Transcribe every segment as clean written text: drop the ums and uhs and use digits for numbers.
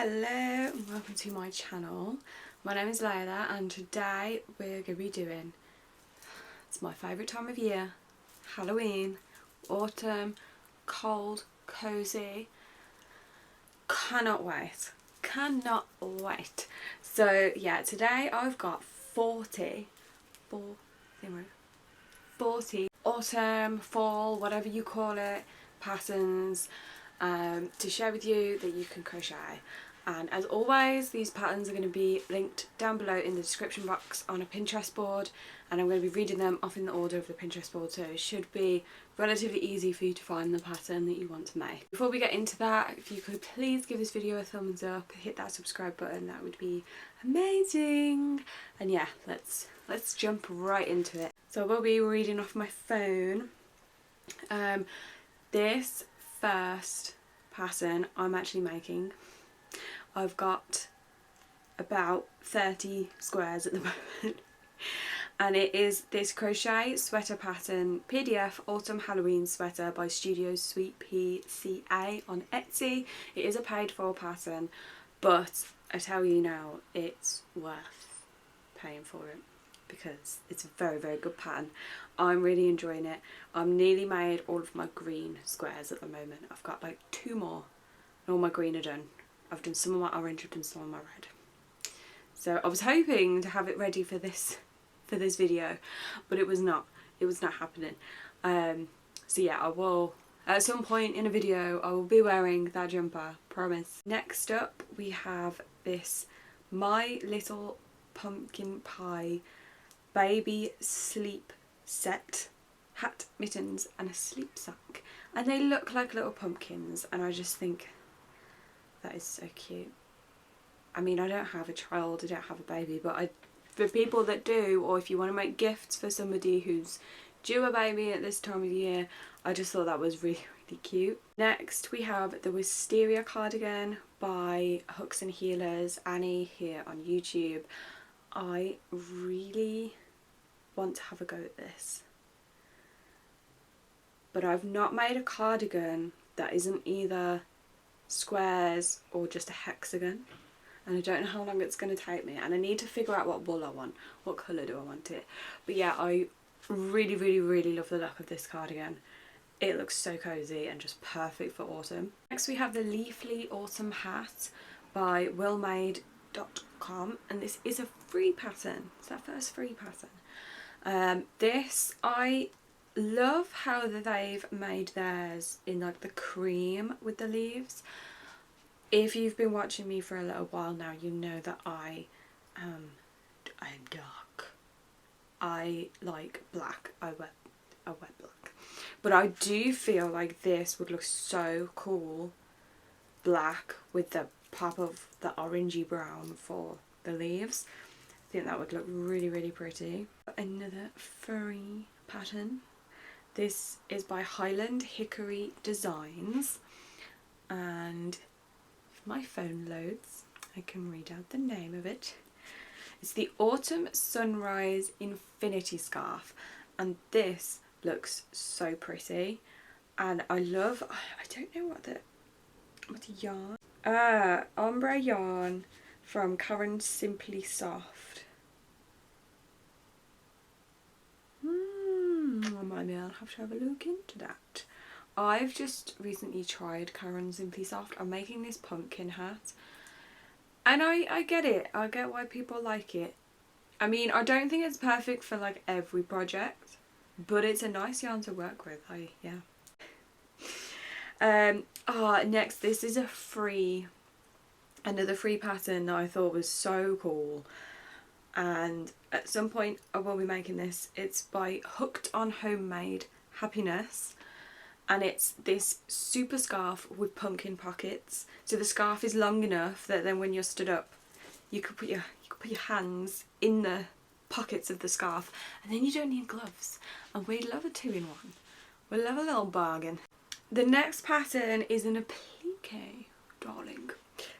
Hello and welcome to my channel. My name is Layla and today we're going to be doing, it's my favourite time of year, Halloween, autumn, cold, cosy. Cannot wait. So yeah, today I've got 40 autumn, fall, whatever you call it, patterns to share with you that you can crochet. And as always, these patterns are going to be linked down below in the description box on a Pinterest board, and I'm going to be reading them off in the order of the Pinterest board, so it should be relatively easy for you to find the pattern that you want to make. Before we get into that, if you could please give this video a thumbs up, hit that subscribe button, that would be amazing. And yeah, let's jump right into it. So I will be reading off my phone. This first pattern I'm actually making, I've got about 30 squares at the moment, and it is this crochet sweater pattern PDF Autumn Halloween sweater by Studio Sweet Pea CA on Etsy. It is a paid for pattern, but I tell you now, it's worth paying for it because it's a very, very good pattern. I'm really enjoying it. I've nearly made all of my green squares at the moment. I've got like 2 more and all my green are done. I've done some of my orange, I've done some of my red. So I was hoping to have it ready for this video, but it was not happening. So yeah, I will, at some point in a video, I will be wearing that jumper, promise. Next up we have this My Little Pumpkin Pie baby sleep set, hat, mittens and a sleep sack, and they look like little pumpkins, and I just think that is so cute. I mean, I don't have a child, I don't have a baby, but for people that do, or if you want to make gifts for somebody who's due a baby at this time of year, I just thought that was really, really cute. Next we have the Wisteria cardigan by Hooks and Healers Annie here on YouTube. I really want to have a go at this, but I've not made a cardigan that isn't either squares or just a hexagon, and I don't know how long it's going to take me, and I need to figure out what wool I want, what colour do I want it. But yeah, I really, really, really love the look of this cardigan. It looks so cosy and just perfect for autumn. Next we have the Leafly Autumn Hat by willmade.com, and this is a free pattern. It's our first free pattern. This, I love how they've made theirs in like the cream with the leaves. If you've been watching me for a little while now, you know that I am dark. I like black. I wear black. But I do feel like this would look so cool black with the pop of the orangey brown for the leaves. I think that would look really, really pretty. Another furry pattern. This is by Highland Hickory Designs, and if my phone loads I can read out the name of it. It's the Autumn Sunrise Infinity Scarf, and this looks so pretty, and I love, I don't know what the yarn, ombre yarn from Karen Simply Soft. Maybe I'll have to have a look into that. I've just recently tried Karen Simply Soft. I'm making this pumpkin hat, and I get it. I get why people like it. I mean, I don't think it's perfect for like every project, but it's a nice yarn to work with. Next, this is another free pattern that I thought was so cool, and at some point I will be making this. It's by Hooked on Homemade Happiness, and it's this super scarf with pumpkin pockets. So the scarf is long enough that then when you're stood up, you could put your hands in the pockets of the scarf, and then you don't need gloves. And we love a 2-in-1. We love a little bargain. The next pattern is an applique, darling,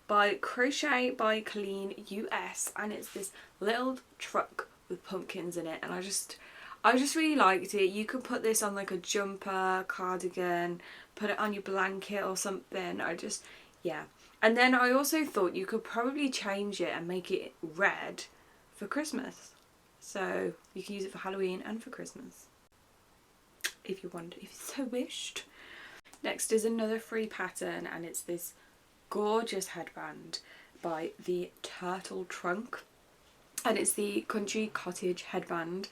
by Crochet by Colleen US, and it's this little truck with pumpkins in it, and I just really liked it. You could put this on like a jumper, cardigan, put it on your blanket or something. Yeah, And then I also thought you could probably change it and make it red for Christmas. So you can use it for Halloween and for Christmas. If you want, if you so wished. Next is another free pattern, and it's this gorgeous headband by the Turtle Trunk. And it's the Country Cottage headband.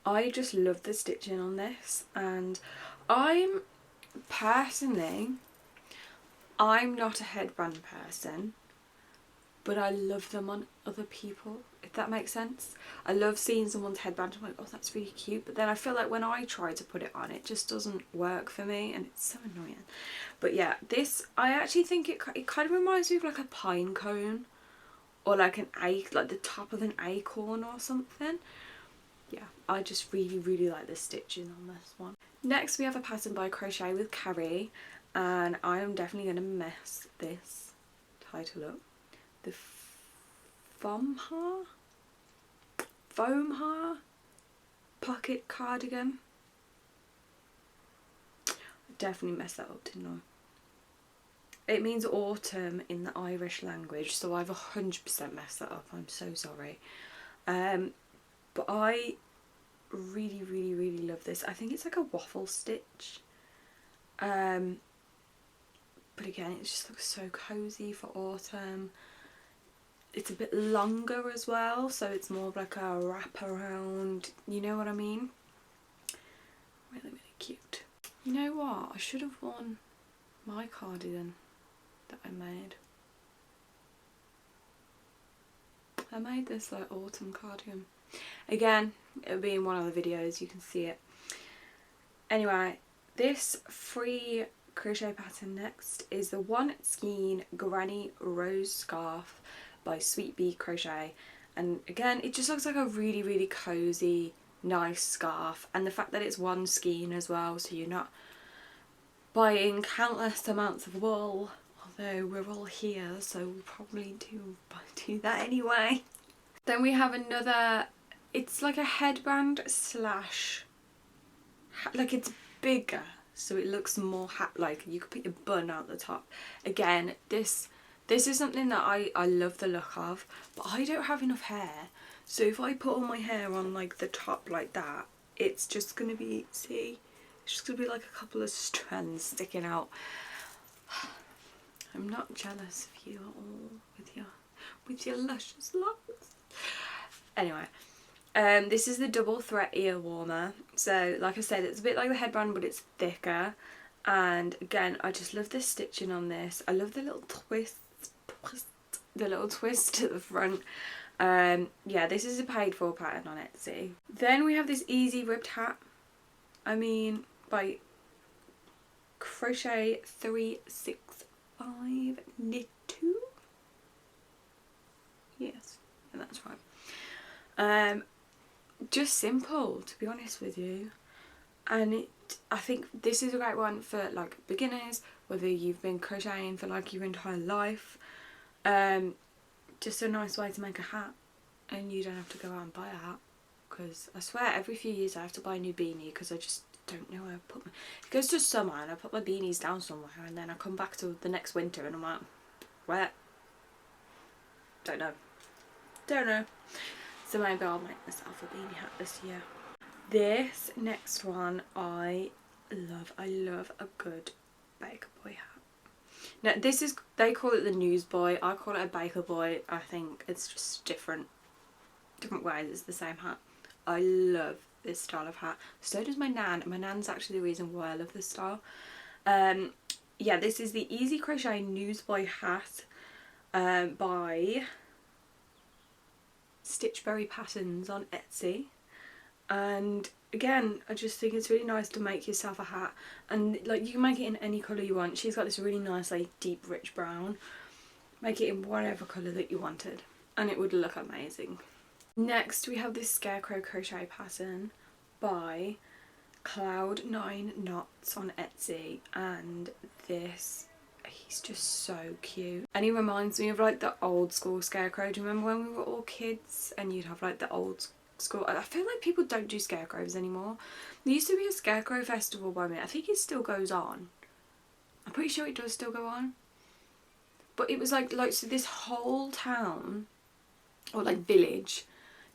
I just love the stitching on this, and I'm not a headband person, but I love them on other people, if that makes sense. I love seeing someone's headband. I'm like, oh, that's really cute. But then I feel like when I try to put it on, it just doesn't work for me, and it's so annoying. But yeah, this, I actually think it kind of reminds me of like a pine cone, or like like the top of an acorn or something. Yeah, I just really, really like the stitching on this one. Next we have a pattern by Crochet with Carrie, and I am definitely going to mess this title up. The FHA Pocket Cardigan. I definitely messed that up, didn't I? It means autumn in the Irish language, so I've 100% messed that up. I'm so sorry. But I really, really, really love this. I think it's like a waffle stitch. But again, it just looks so cozy for autumn. It's a bit longer as well, so it's more of like a wrap around, you know what I mean? Really, really cute. You know what? I should have worn my cardigan that I made. I made this like autumn cardigan. Again, it'll be in one of the videos, you can see it. Anyway, this free crochet pattern next is the One Skein Granny Rose Scarf by Sweet Bee Crochet. And again, it just looks like a really, really cozy, nice scarf. And the fact that it's one skein as well, so you're not buying countless amounts of wool. Although we're all here, so we'll probably do that anyway. Then we have another, it's like a headband slash, like it's bigger, so it looks more hat-like. You could put your bun out the top. Again, this is something that I love the look of, but I don't have enough hair. So if I put all my hair on like the top like that, it's just going to be, see, it's just going to be like a couple of strands sticking out. I'm not jealous of you at all with your luscious locks. Anyway, this is the double threat ear warmer. So like I said, it's a bit like the headband, but it's thicker. And again, I just love the stitching on this. I love the little twist at the front. Yeah, this is a paid for pattern on Etsy. Then we have this easy ribbed hat. I mean, by Crochet 365 Knit 2. Yes, and that's right. Just simple, to be honest with you. And I think this is a great one for like beginners, whether you've been crocheting for like your entire life. Just a nice way to make a hat, and you don't have to go out and buy a hat, because I swear every few years I have to buy a new beanie because I just don't know where I put my, it goes to summer and I put my beanies down somewhere, and then I come back to the next winter and I'm like, where? Don't know. So maybe I'll make myself a beanie hat this year. This next one I love a good baker boy hat. Now this is, they call it the newsboy, I call it a baker boy. I think it's just different ways, it's the same hat. I love this style of hat. So does my nan. My nan's actually the reason why I love this style. Yeah, this is the Easy Crochet Newsboy hat by Stitchberry Patterns on Etsy. And again, I just think it's really nice to make yourself a hat, and like you can make it in any colour you want. She's got this really nice like deep rich brown. Make it in whatever colour that you wanted and it would look amazing. Next we have this Scarecrow crochet pattern by Cloud 9 Knots on Etsy, and this, he's just so cute, and he reminds me of like the old school Scarecrow. Do you remember when we were all kids and you'd have like the old school, I feel like people don't do scarecrows anymore. There used to be a scarecrow festival by me. I think it still goes on. I'm pretty sure it does still go on. but it was like so this whole town, or like village,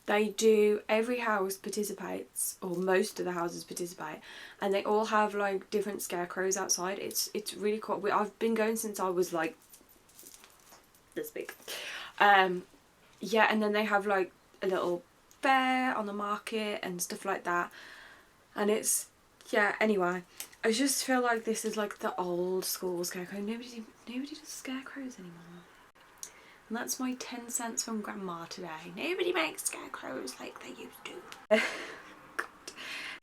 they do, every house participates, or most of the houses participate, and they all have like different scarecrows outside. It's really cool. I've been going since I was like this big. Yeah, and then they have like a little fair on the market and stuff like that, and it's, yeah, anyway, I just feel like this is like the old school scarecrow. Nobody does scarecrows anymore. And that's my 10 cents from Grandma today. Nobody makes scarecrows like they used to. God.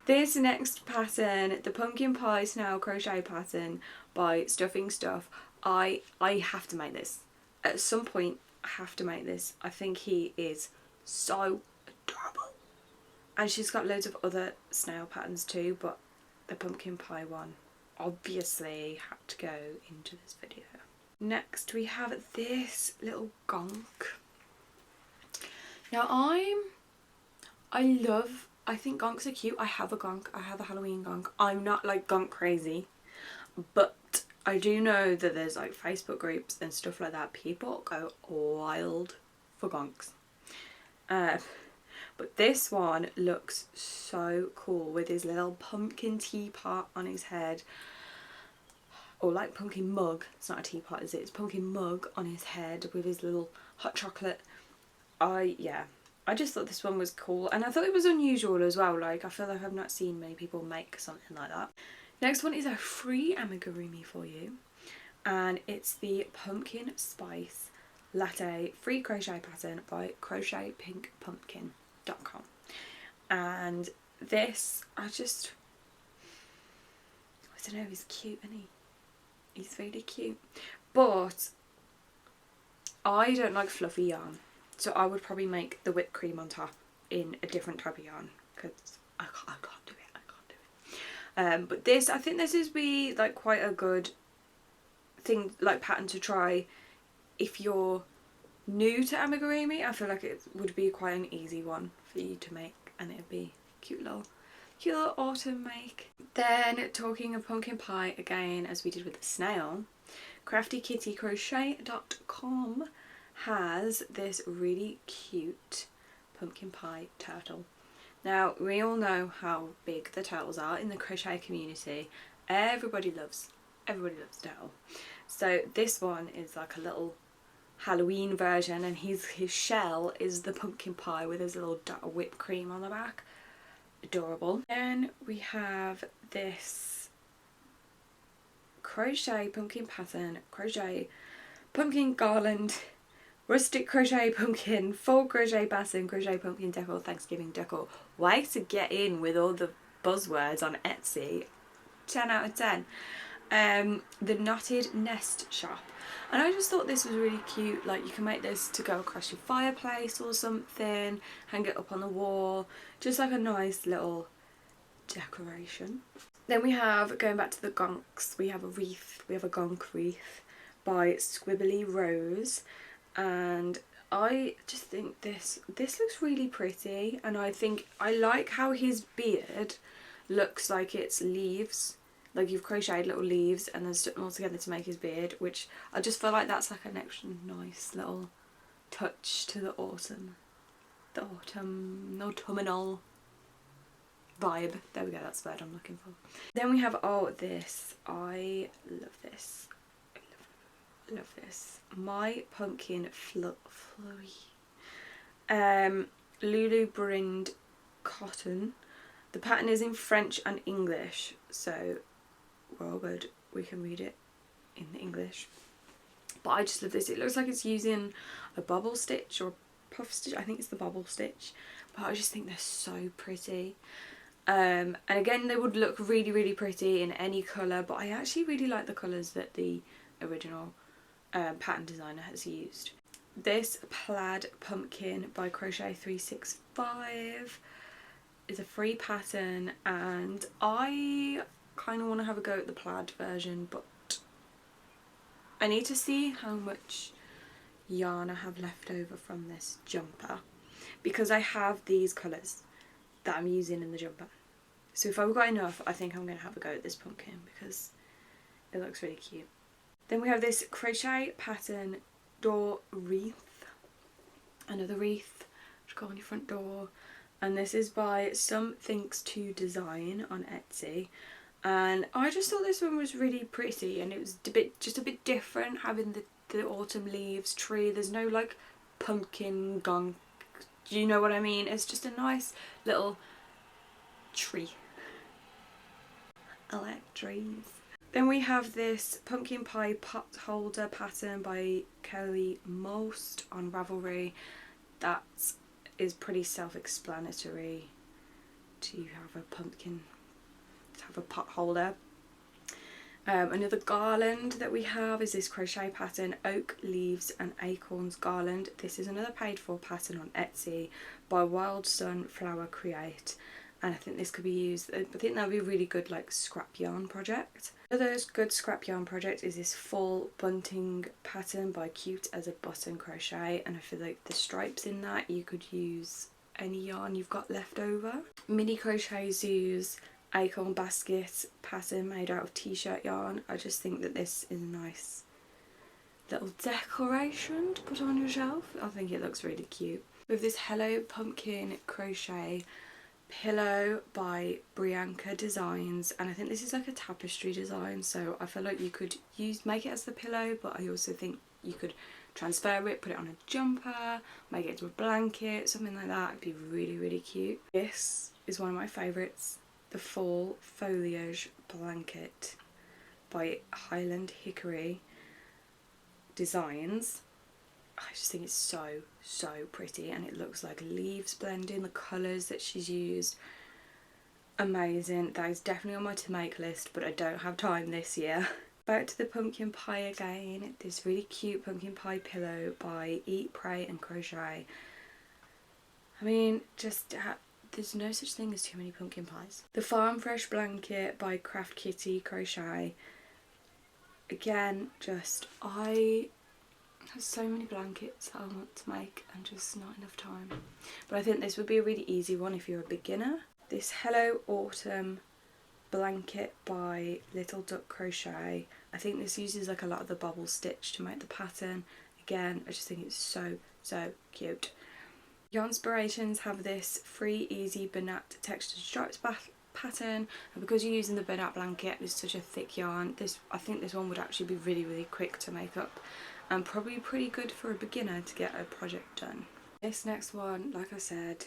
This next pattern, the pumpkin pie snail crochet pattern by Stuffing Stuff, I have to make this. At some point, I have to make this. I think he is so adorable. And she's got loads of other snail patterns too, but the pumpkin pie one obviously had to go into this video. Next we have this little gonk. Now I think gonks are cute. I have a gonk. I have a Halloween gonk. I'm not like gonk crazy, but I do know that there's like Facebook groups and stuff like that. People go wild for gonks. But this one looks so cool with his little pumpkin teapot on his head. Or like pumpkin mug. It's not a teapot, is it? It's pumpkin mug on his head with his little hot chocolate. Yeah, I just thought this one was cool, and I thought it was unusual as well. Like, I feel like I've not seen many people make something like that. Next one is a free amigurumi for you, and it's the Pumpkin Spice Latte free crochet pattern by CrochetPinkPumpkin.com. And this, I don't know, he's cute, isn't he? He's really cute, but I don't like fluffy yarn, so I would probably make the whipped cream on top in a different type of yarn, because I can't do it. But this, I think this is be like quite a good thing, like pattern to try if you're new to amigurumi. I feel like it would be quite an easy one for you to make, and it'd be cute little autumn make. Then, talking of pumpkin pie again, as we did with the snail, CraftyKittyCrochet.com has this really cute pumpkin pie turtle. Now, we all know how big the turtles are in the crochet community. Everybody loves turtle. So this one is like a little Halloween version, and his shell is the pumpkin pie with his little dot of whipped cream on the back. Adorable. Then we have this crochet pumpkin pattern, crochet pumpkin garland, rustic crochet pumpkin, full crochet pattern, crochet pumpkin decor, Thanksgiving decor. Way to get in with all the buzzwords on Etsy. 10 out of 10. The Knotted Nest Shop, and I just thought this was really cute. Like, you can make this to go across your fireplace or something, hang it up on the wall, just like a nice little decoration. Then we have, going back to the gonks, we have a wreath, we have a gonk wreath by Squibbly Rose, and I just think this looks really pretty, and I think I like how his beard looks like it's leaves. Like, you've crocheted little leaves and then stuck them all together to make his beard, which I just feel like that's like an extra nice little touch to the autumn. The autumnal vibe. There we go, that's the word I'm looking for. Then we have, this. I love this. I love this. My Pumpkin Flurry. Lulu Brind cotton. The pattern is in French and English, so we're all good. We can read it in English. But I just love this. It looks like it's using a bobble stitch or puff stitch. I think it's the bobble stitch. But I just think they're so pretty. And again, they would look really, really pretty in any colour. But I actually really like the colours that the original pattern designer has used. This Plaid Pumpkin by Crochet 365 is a free pattern, and I kind of want to have a go at the plaid version, but I need to see how much yarn I have left over from this jumper, because I have these colours that I'm using in the jumper. So if I've got enough, I think I'm going to have a go at this pumpkin because it looks really cute. Then we have this crochet pattern door wreath, another wreath to go on your front door, and this is by Some Thinks to Design on Etsy. And I just thought this one was really pretty, and it was just a bit different, having the autumn leaves tree. There's no like pumpkin gunk, do you know what I mean? It's just a nice little tree. I like trees. Then we have this pumpkin pie pot holder pattern by Kelly Most on Ravelry. That is pretty self-explanatory, to have a pumpkin, to have a pot holder. Another garland that we have is this crochet pattern, Oak Leaves and Acorns Garland. This is another paid for pattern on Etsy by Wild Sunflower Create, and I think this could be used, I think that would be a really good like scrap yarn project. Another good scrap yarn project is this fall bunting pattern by Cute as a Button Crochet, and I feel like the stripes in that, you could use any yarn you've got left over. Mini Crochet Zoo's Acorn basket pattern made out of t-shirt yarn. I just think that this is a nice little decoration to put on your shelf. I think it looks really cute. With this Hello Pumpkin crochet pillow by Brianka Designs, and I think this is like a tapestry design, so I feel like you could make it as the pillow, but I also think you could transfer it, put it on a jumper, make it into a blanket, something like that. It'd be really, really cute. This is one of my favourites, the Fall Foliage Blanket by Highland Hickory Designs. I just think it's so pretty, and it looks like leaves blending, the colours that she's used, amazing. That is definitely on my to make list, but I don't have time this year. Back to the pumpkin pie again, this really cute pumpkin pie pillow by Eat, Pray and Crochet. I mean, just there's no such thing as too many pumpkin pies. The Farm Fresh Blanket by Craft Kitty Crochet. Again, just I have so many blankets that I want to make and just not enough time. But I think this would be a really easy one if you're a beginner. This Hello Autumn Blanket by Little Duck Crochet. I think this uses like a lot of the bobble stitch to make the pattern. Again, I just think it's so cute. Yarnspirations have this free easy Bernat textured stripes pattern, and because you're using the Bernat blanket, it's such a thick yarn, I think this one would actually be really quick to make up, and probably pretty good for a beginner to get a project done. This next one, like I said,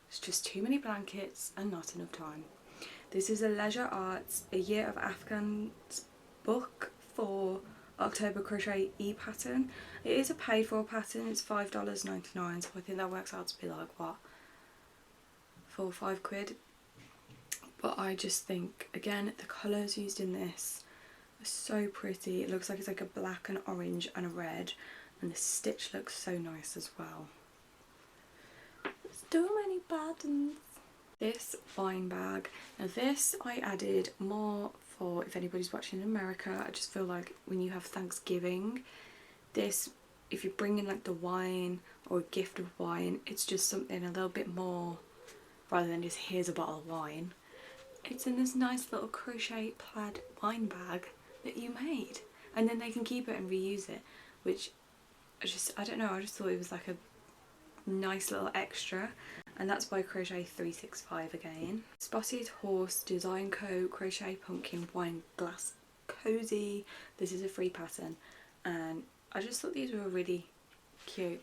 it's just too many blankets and not enough time. This is a Leisure Arts A Year of Afghans book for October Crochet e-pattern. It is a paid for pattern, it's $5.99, so I think that works out to be like what, 4 or 5 quid. But I just think, again, the colours used in this are so pretty. It looks like it's like a black and orange and a red, and the stitch looks so nice as well. There's too many patterns. This wine bag, now this I added more for if anybody's watching in America. I just feel like when you have Thanksgiving, this, if you're bringing like the wine or a gift of wine, it's just something a little bit more, rather than just here's a bottle of wine. It's in this nice little crochet plaid wine bag that you made, and then they can keep it and reuse it, which I don't know, I just thought it was like a nice little extra. And that's by Crochet 365 again. Spotted Horse Design Co. Crochet Pumpkin Wine Glass Cozy. This is a free pattern, and I just thought these were really cute.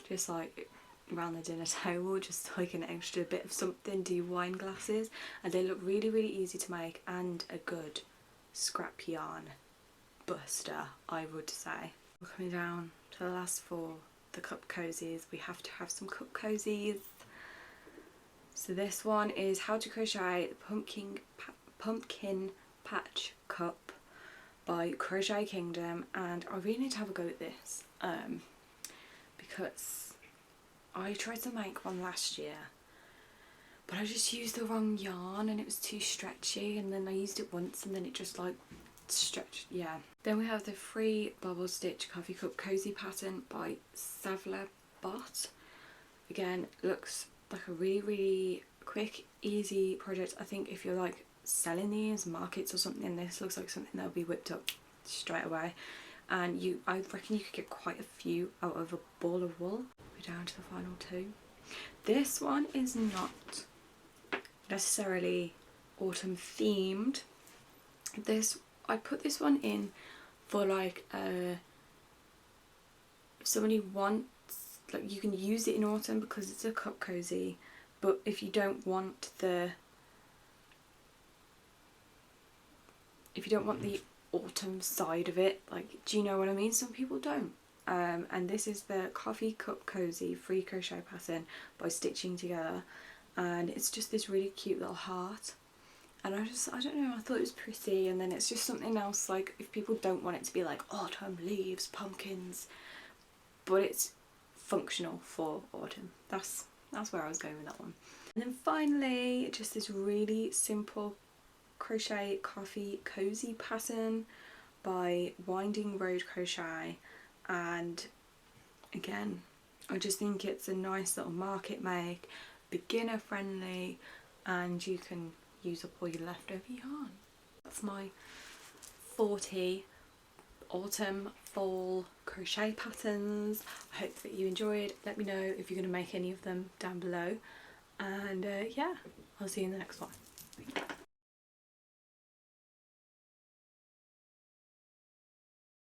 Just like around the dinner table, just like an extra bit of something to your wine glasses, and they look really easy to make, and a good scrap yarn buster, I would say. We're coming down to the last 4, the cup cozies. We have to have some cup cozies. So this one is How to Crochet the Pumpkin Patch Cup by Crochet Kingdom, and I really need to have a go at this because I tried to make one last year, but I just used the wrong yarn and it was too stretchy, and then I used it once and then it just like stretched, yeah. Then we have the free bubble stitch coffee cup cozy pattern by Savla Bot. Again, looks like a really quick, easy project. I think if you're like selling these markets or something, this looks like something that'll be whipped up straight away, and I reckon you could get quite a few out of a ball of wool. We're down to the final two. This one is not necessarily autumn themed. I put this one in for like if somebody wants, like, you can use it in autumn because it's a cup cozy, but if you don't want the autumn side of it, like, do you know what I mean? Some people don't. And this is the Coffee Cup Cozy free crochet pattern by Stitching Together, and it's just this really cute little heart, and I don't know, I thought it was pretty. And then it's just something else, like, if people don't want it to be like autumn leaves, pumpkins, but it's functional for autumn. That's where I was going with that one. And then finally, just this really simple crochet coffee cozy pattern by Winding Road Crochet, and again, I just think it's a nice little market make, beginner friendly, and you can use up all your leftover yarn. That's my 40 autumn fall crochet patterns. I hope that you enjoyed. Let me know if you're going to make any of them down below, and yeah, I'll see you in the next one.